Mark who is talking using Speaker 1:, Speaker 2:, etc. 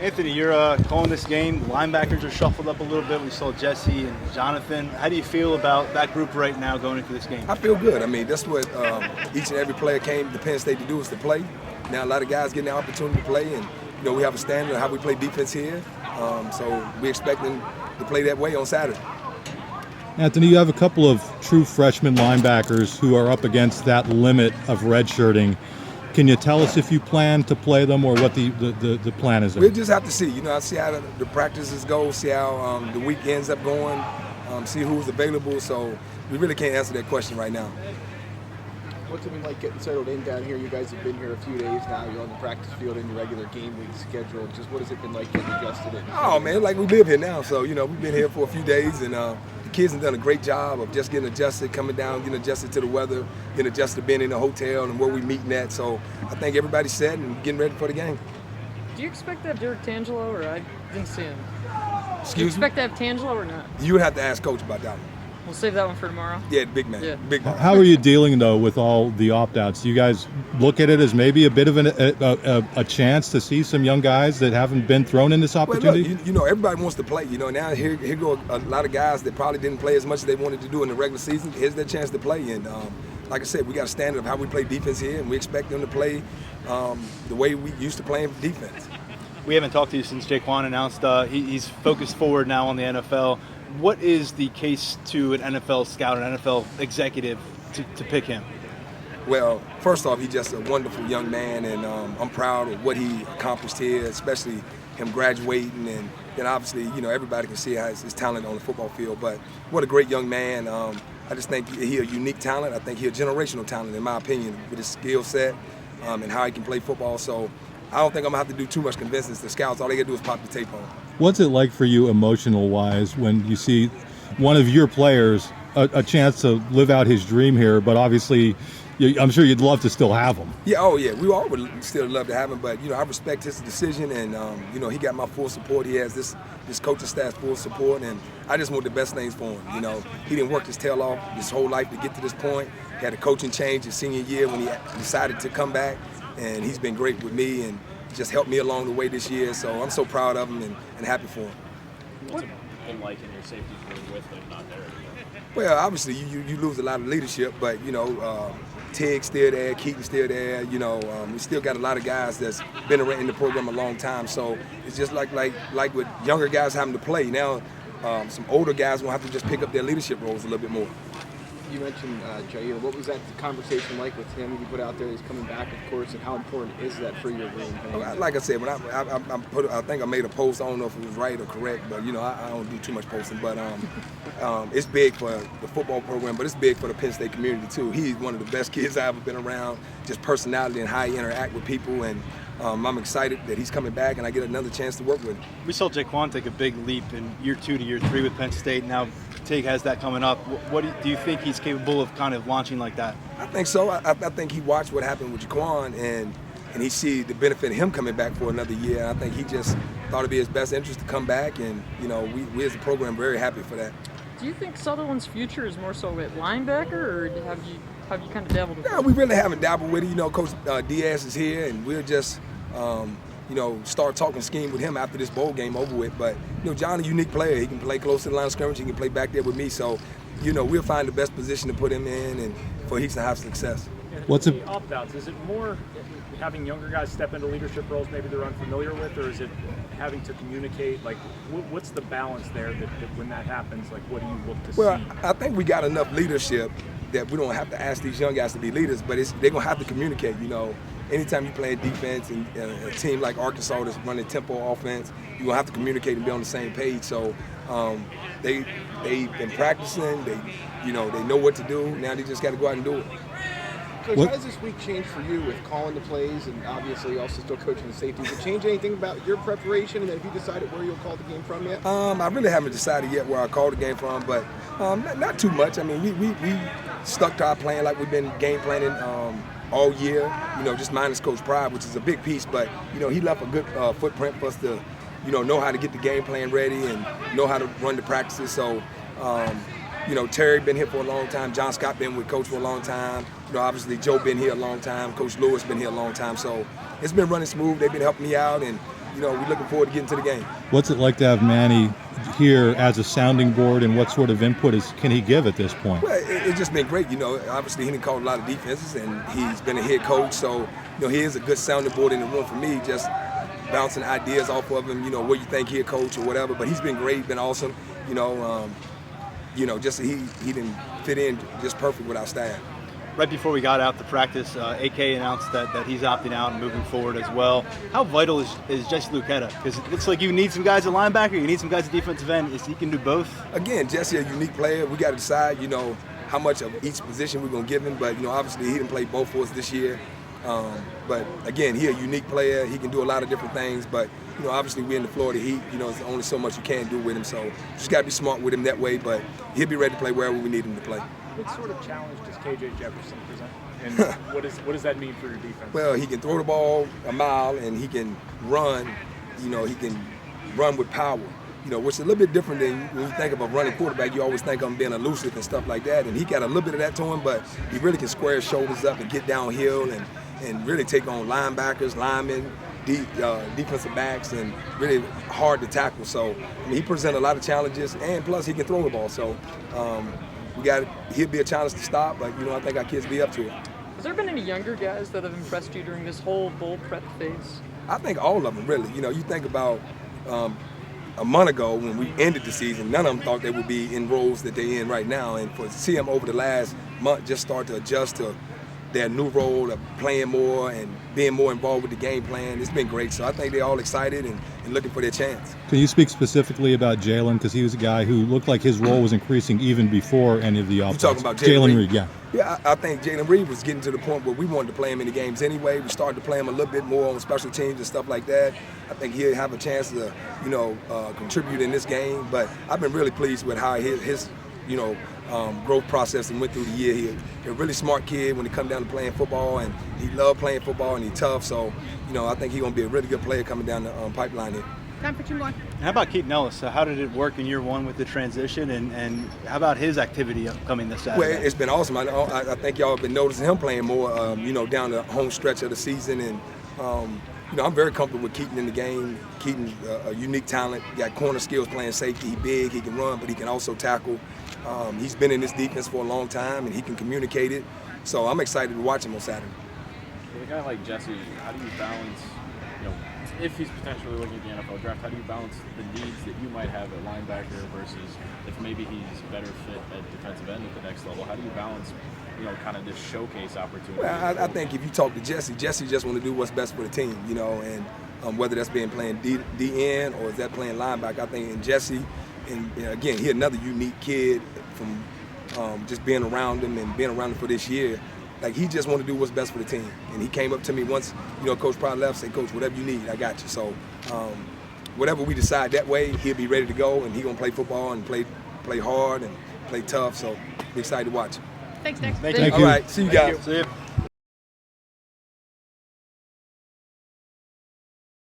Speaker 1: Anthony, you're calling this game. Linebackers are shuffled up a little bit. We saw Jesse and Jonathan. How do you feel about that group right now going into this game?
Speaker 2: I feel good. I mean, that's what each and every player came to Penn State to do, is to play. Now, a lot of guys getting the opportunity to play, and we have a standard of how we play defense here. So we expect them to play that way on Saturday.
Speaker 3: Anthony, you have a couple of true freshman linebackers who are up against that limit of redshirting. Can you tell us if you plan to play them or what the plan is there?
Speaker 2: We'll just have to see. I see how the practices go, see how the week ends up going, see who's available. So we really can't answer that question right now.
Speaker 4: What's it been like getting settled in down here? You guys have been here a few days now. You're on the practice field in your regular game week schedule. Just what has it been like getting adjusted in?
Speaker 2: Oh, man, like we live here now. So, we've been here for a few days, and the kids have done a great job of just getting adjusted, coming down, getting adjusted to the weather, getting adjusted to being in the hotel and where we meeting at. So I think everybody's set and getting ready for the game.
Speaker 5: Do you expect to have Derek Tangelo, or I didn't see him?
Speaker 2: Excuse
Speaker 5: Do you
Speaker 2: me?
Speaker 5: expect to have Tangelo or not?
Speaker 2: You would have to ask Coach about that one.
Speaker 5: We'll save that one for tomorrow.
Speaker 2: Yeah, big man.
Speaker 5: Yeah.
Speaker 2: Big man.
Speaker 3: How are you dealing, though, with all the opt-outs? Do you guys look at it as maybe a bit of a chance to see some young guys that haven't been thrown in this opportunity?
Speaker 2: Well, look, everybody wants to play. Now here go a lot of guys that probably didn't play as much as they wanted to do in the regular season. Here's their chance to play. And like I said, we got a standard of how we play defense here, and we expect them to play the way we used to play defense.
Speaker 1: We haven't talked to you since Jaquan announced he's focused forward now on the NFL. What is the case to an NFL scout, an NFL executive to pick him?
Speaker 2: Well, first off, he's just a wonderful young man, and I'm proud of what he accomplished here, especially him graduating. And then obviously, everybody can see his talent on the football field. But what a great young man. I just think he's a unique talent. I think he's a generational talent, in my opinion, with his skill set and how he can play football. So I don't think I'm going to have to do too much convincing to the scouts. All they got to do is pop the tape on.
Speaker 3: What's it like for you emotional-wise when you see one of your players a chance to live out his dream here, but obviously I'm sure you'd love to still have him?
Speaker 2: Yeah, oh yeah, we all would still love to have him, but I respect his decision, and he got my full support. He has this coaching staff's full support, and I just want the best things for him. He didn't work his tail off his whole life to get to this point. He had a coaching change his senior year when he decided to come back, and he's been great with me and just helped me along the way this year. So I'm so proud of him and happy for him.
Speaker 6: What's it been like in your safety room with him not there anymore?
Speaker 2: Well, obviously you lose a lot of leadership, but Tig's still there, Keaton's still there. We still got a lot of guys that's been around in the program a long time. So it's just like with younger guys having to play now. Some older guys will have to just pick up their leadership roles a little bit more.
Speaker 4: You mentioned Jair. What was that conversation like with him? You put out there he's coming back, of course, and how important is that for your room?
Speaker 2: Like I said, when I think I made a post. I don't know if it was right or correct, but I don't do too much posting. But it's big for the football program, but it's big for the Penn State community too. He's one of the best kids I've ever been around. Just personality and how he interact with people, and I'm excited that he's coming back and I get another chance to work with him.
Speaker 1: We saw Jaquan take a big leap in year 2 to year 3 with Penn State. Now Tig has that coming up. What do you think he's capable of kind of launching like that?
Speaker 2: I think so. I think he watched what happened with Jaquan and he see the benefit of him coming back for another year. I think he just thought it'd be his best interest to come back, and we as a program are very happy for that.
Speaker 5: Do you think Sutherland's future is more so at linebacker, or have you kind of dabbled with it?
Speaker 2: No, we really haven't dabbled with it. Coach Diaz is here, and we'll just start talking scheme with him after this bowl game over with. But John's a unique player. He can play close to the line of scrimmage. He can play back there with me. So we'll find the best position to put him in and for he to have success.
Speaker 6: What's the opt-outs? Is it more having younger guys step into leadership roles maybe they're unfamiliar with, or is it having to communicate? Like, what's the balance there that when that happens, like, what do you look to see?
Speaker 2: Well, I think we got enough leadership that we don't have to ask these young guys to be leaders, but they're going to have to communicate, Anytime you play defense and a team like Arkansas that's running tempo offense, you're going to have to communicate and be on the same page. So they've been practicing. They know what to do. Now they just got to go out and do it.
Speaker 4: Coach, how does this week change for you with calling the plays and obviously also still coaching the safeties? Does it change anything about your preparation, and have you decided where you'll call the game from yet?
Speaker 2: I really haven't decided yet where I'll call the game from, but not too much. I mean, we stuck to our plan like we've been game planning all year, just minus Coach Pride, which is a big piece, but, he left a good footprint for us to, know how to get the game plan ready and know how to run the practices. So, Terry been here for a long time. John Scott been with Coach for a long time. Obviously Joe been here a long time. Coach Lewis been here a long time. So it's been running smooth. They've been helping me out, and we're looking forward to getting to the game.
Speaker 3: What's it like to have Manny here as a sounding board, and what sort of input can he give at this point?
Speaker 2: Well, it's just been great. Obviously he didn't call a lot of defenses, and he's been a head coach, so he is a good sounding board in the room for me. Just bouncing ideas off of him, where you think he'll coach or whatever. But he's been great, been awesome. Just he didn't fit in just perfect with our staff.
Speaker 1: Right before we got out to practice, AK announced that he's opting out and moving forward as well. How vital is Jesse Luketa? Because it looks like you need some guys at linebacker, you need some guys at defensive end. He can do both?
Speaker 2: Again, Jesse a unique player. We got to decide, how much of each position we're going to give him. But, obviously he didn't play both for us this year. But, again, he's a unique player. He can do a lot of different things. But, obviously we're in the Florida Heat. There's only so much you can do with him. So just got to be smart with him that way. But he'll be ready to play wherever we need him to play.
Speaker 6: What sort of challenge does KJ Jefferson present? And what does that mean for your defense?
Speaker 2: Well, he can throw the ball a mile, and he can run. He can run with power. Which is a little bit different than when you think of a running quarterback. You always think of him being elusive and stuff like that. And he got a little bit of that to him, but he really can square his shoulders up and get downhill and really take on linebackers, linemen, defensive backs, and really hard to tackle. So he presents a lot of challenges, and plus he can throw the ball. So he'll be a challenge to stop, but I think our kids be up to it.
Speaker 5: Has there been any younger guys that have impressed you during this whole bowl prep phase?
Speaker 2: I think all of them, really. You think about a month ago when we ended the season, none of them thought they would be in roles that they're in right now. And to see them over the last month just start to adjust to their new role of playing more and being more involved with the game plan, it's been great. So I think they're all excited and looking for their chance.
Speaker 3: Can you speak specifically about Jalen? Because he was a guy who looked like his role was increasing even before any of the offense.
Speaker 2: You talking about
Speaker 3: Jalen Reed? Yeah.
Speaker 2: Yeah, I think Jalen Reed was getting to the point where we wanted to play him in the games anyway. We started to play him a little bit more on special teams and stuff like that. I think he'll have a chance to, contribute in this game. But I've been really pleased with how his growth process and went through the year. He's a really smart kid when it comes down to playing football, and he loves playing football, and he's tough. So, I think he's going to be a really good player coming down the pipeline here.
Speaker 7: Time for two more.
Speaker 1: How about Keaton Ellis? How did it work in year one with the transition, and how about his activity upcoming this Saturday?
Speaker 2: Well, it's been awesome. I think y'all have been noticing him playing more, down the home stretch of the season. And, I'm very comfortable with Keaton in the game. Keaton, a unique talent, got corner skills playing safety. He's big, he can run, but he can also tackle. He's been in this defense for a long time, and he can communicate it. So I'm excited to watch him on Saturday.
Speaker 8: With a guy like Jesse, how do you balance, if he's potentially looking at the NFL draft, how do you balance the needs that you might have at linebacker versus if maybe he's better fit at defensive end at the next level? How do you balance, kind of this showcase opportunity?
Speaker 2: Well, I think if you talk to Jesse just want to do what's best for the team, and whether that's playing DN or is that playing linebacker. I think in Jesse, and again, he's another unique kid from just being around him and being around him for this year. Like, he just want to do what's best for the team. And he came up to me once, Coach probably left, said, Coach, whatever you need, I got you. So whatever we decide that way, he'll be ready to go, and he's going to play football and play hard and play tough. So we're excited to watch him.
Speaker 7: Thanks, Nick.
Speaker 1: Thank you.
Speaker 2: All right, see you guys.
Speaker 1: See you.